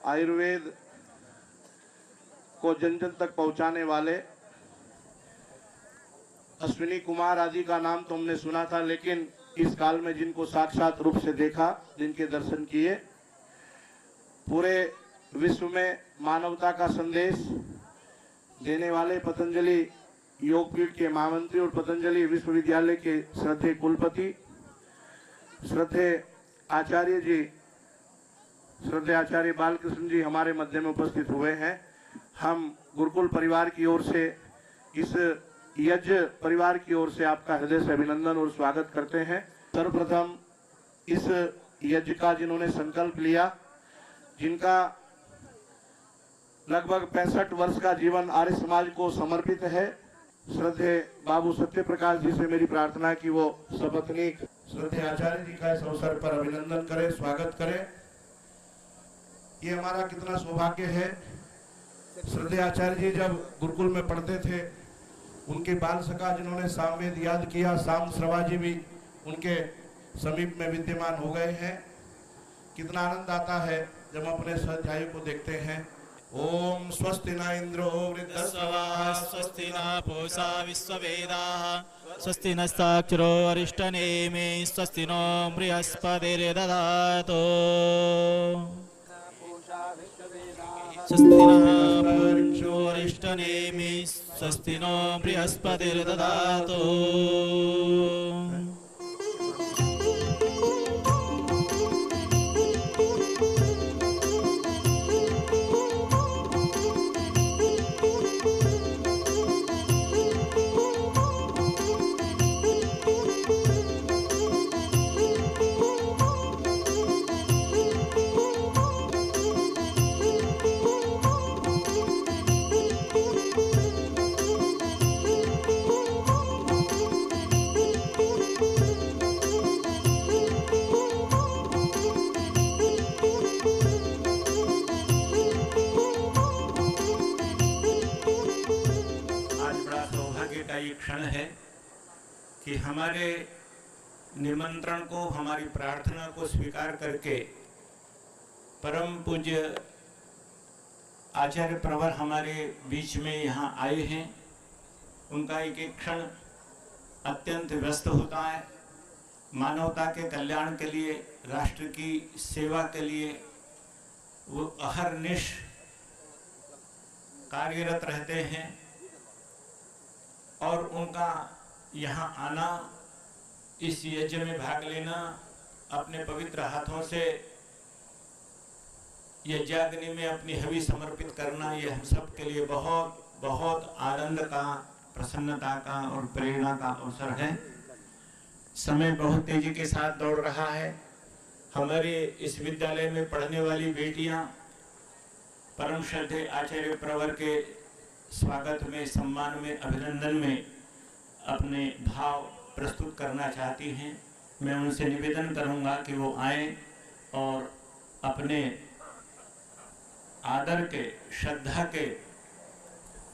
आयुर्वेद को जन जन तक पहुंचाने वाले अश्विनी कुमार आदि का नाम तो हमने सुना था, लेकिन इस काल में जिनको साक्षात रूप से देखा, जिनके दर्शन किए, पूरे विश्व में मानवता का संदेश देने वाले पतंजलि योगपीठ के महामंत्री और पतंजलि विश्वविद्यालय के श्रद्धेय कुलपति, श्रद्धेय आचार्य जी, श्रद्धेय आचार्य बालकृष्ण जी हमारे मध्य में उपस्थित हुए हैं। हम गुरुकुल परिवार की ओर से, इस यज्ञ परिवार की ओर से आपका हृदय से अभिनंदन और स्वागत करते हैं। सर्वप्रथम इस यज्ञ का जिन्होंने संकल्प लिया, जिनका लगभग 65 वर्ष का जीवन आर्य समाज को समर्पित है, श्रद्धेय बाबू सत्य प्रकाश जी से मेरी प्रार्थना है कि वो सपत्नीक श्रद्धेय आचार्य जी का इस अवसर पर अभिनंदन करें, स्वागत करें। ये हमारा कितना सौभाग्य है। श्रद्धेय आचार्य जी जब गुरुकुल में पढ़ते थे, उनके बाल सखा जिन्होंने सामवेद याद किया, शाम श्रवा जी भी उनके समीप में विद्यमान हो गए हैं। कितना आनंद आता है जब हम अपने स्वाध्याय को देखते हैं। ओम स्वस्ति न इंद्रो वृद्धस्रवाः, स्वस्ति न पूषा विश्ववेदाः, स्वस्ति नस्ताक्षरो अरिष्टनेमि, स्वस्ति नो बृहस्पतिर्दधातु, स्वस्ति नः पूर्वो अरिष्टनेमि, स्वस्ति नो बृहस्पतिर्दधातु। क्षण है कि हमारे निमंत्रण को, हमारी प्रार्थना को स्वीकार करके परम पूज्य आचार्य प्रवर हमारे बीच में यहाँ आए हैं। उनका एक एक क्षण अत्यंत व्यस्त होता है। मानवता के कल्याण के लिए, राष्ट्र की सेवा के लिए वो अहरनिश कार्यरत रहते हैं और उनका यहाँ आना, इस यज्ञ में भाग लेना, अपने पवित्र हाथों से यज्ञाग्नि में अपनी हवि समर्पित करना, ये हम सब के लिए बहुत बहुत आनंद का, प्रसन्नता का और प्रेरणा का अवसर है। समय बहुत तेजी के साथ दौड़ रहा है। हमारे इस विद्यालय में पढ़ने वाली बेटियां परम श्रद्धेय आचार्य प्रवर के स्वागत में, सम्मान में, अभिनंदन में अपने भाव प्रस्तुत करना चाहती हैं। मैं उनसे निवेदन करूंगा कि वो आएं और अपने आदर के, श्रद्धा के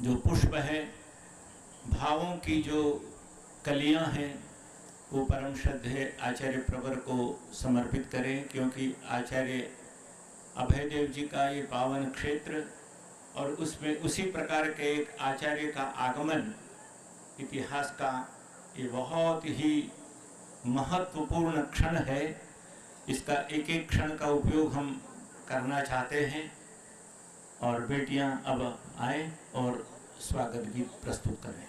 जो पुष्प हैं, भावों की जो कलियां हैं, वो परम श्रद्धेय आचार्य प्रवर को समर्पित करें, क्योंकि आचार्य अभयदेव जी का ये पावन क्षेत्र और उसमें उसी प्रकार के एक आचार्य का आगमन इतिहास का ये बहुत ही महत्वपूर्ण क्षण है। इसका एक एक क्षण का उपयोग हम करना चाहते हैं और बेटियां अब आए और स्वागत गीत प्रस्तुत करें।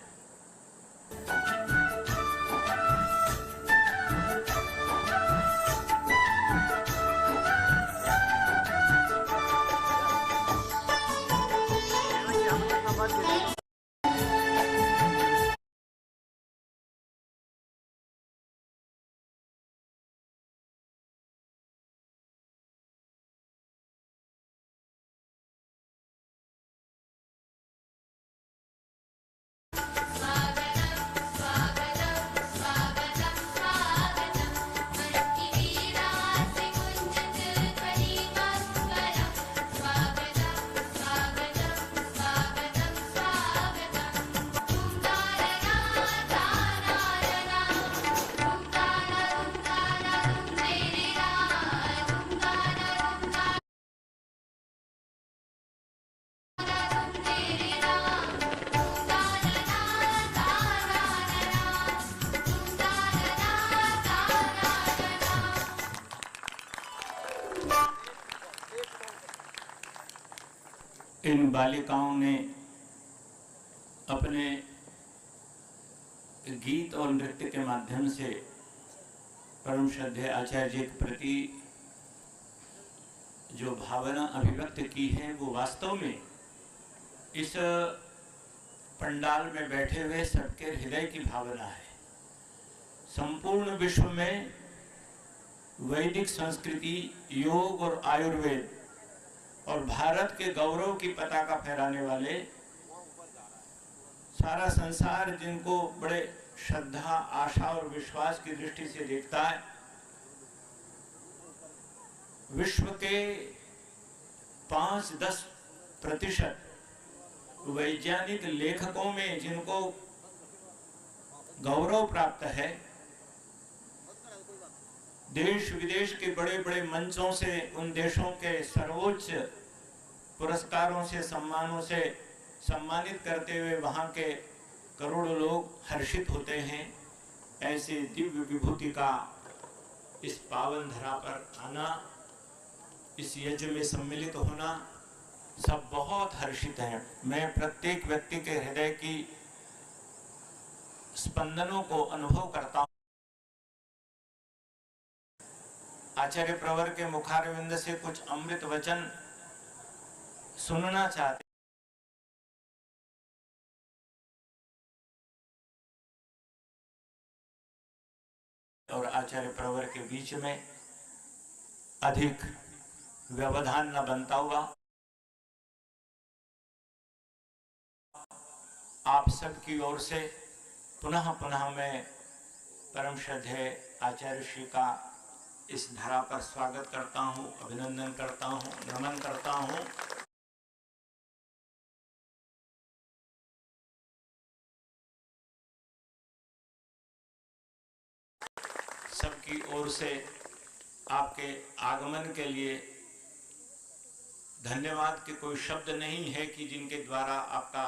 स्वागतम् इन बालिकाओं ने अपने गीत और नृत्य के माध्यम से परम श्रद्धेय आचार्य जी के प्रति जो भावना अभिव्यक्त की है वो वास्तव में इस पंडाल में बैठे हुए सबके हृदय की भावना है। संपूर्ण विश्व में वैदिक संस्कृति, योग और आयुर्वेद और भारत के गौरव की पताका फहराने वाले सारा संसार जिनको बड़े श्रद्धा, आशा और विश्वास की दृष्टि से देखता है, विश्व के 5-10% वैज्ञानिक लेखकों में जिनको गौरव प्राप्त है, देश विदेश के बड़े बड़े मंचों से उन देशों के सर्वोच्च पुरस्कारों से, सम्मानों से सम्मानित करते हुए वहां के करोड़ों लोग हर्षित होते हैं। ऐसे दिव्य विभूति का इस पावन धरा पर आना, इस यज्ञ में सम्मिलित होना, सब बहुत हर्षित हैं। मैं प्रत्येक व्यक्ति के हृदय की स्पंदनों को अनुभव करता हूं। आचार्य प्रवर के मुखारविंद से कुछ अमृत वचन सुनना चाहते और आचार्य प्रवर के बीच में अधिक व्यवधान न बनता हुआ आप सबकी ओर से पुनः पुनः मैं परम श्रद्धेय आचार्य श्री का इस धरा पर स्वागत करता हूं, अभिनंदन करता हूं, नमन करता हूं। सबकी ओर से आपके आगमन के लिए धन्यवाद के कोई शब्द नहीं है कि जिनके द्वारा आपका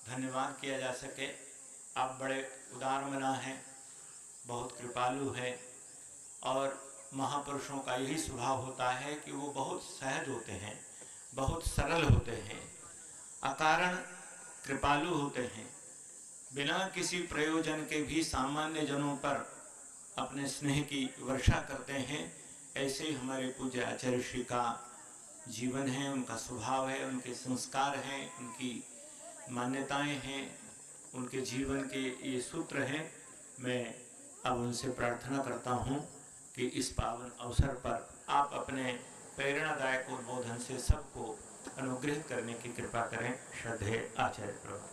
धन्यवाद किया जा सके। आप बड़े उदार मना हैं, बहुत कृपालु हैं और महापुरुषों का यही स्वभाव होता है कि वो बहुत सहज होते हैं, बहुत सरल होते हैं, अकारण कृपालु होते हैं, बिना किसी प्रयोजन के भी सामान्य जनों पर अपने स्नेह की वर्षा करते हैं। ऐसे ही हमारे पूज्य आचार्य श्री का जीवन है, उनका स्वभाव है, उनके संस्कार हैं, उनकी मान्यताएं हैं, उनके जीवन के ये सूत्र हैं। मैं अब उनसे प्रार्थना करता हूं कि इस पावन अवसर पर आप अपने प्रेरणादायक उद्बोधन से सबको अनुग्रहित करने की कृपा करें। श्रद्धेय आचार्य प्रभु।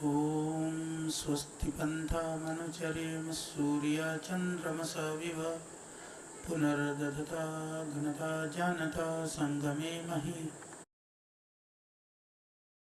ओम स्वस्ति पन्थामनुचरेम सूर्य चंद्रमसा विव पुनर्दधता घनता जानता संगमे महि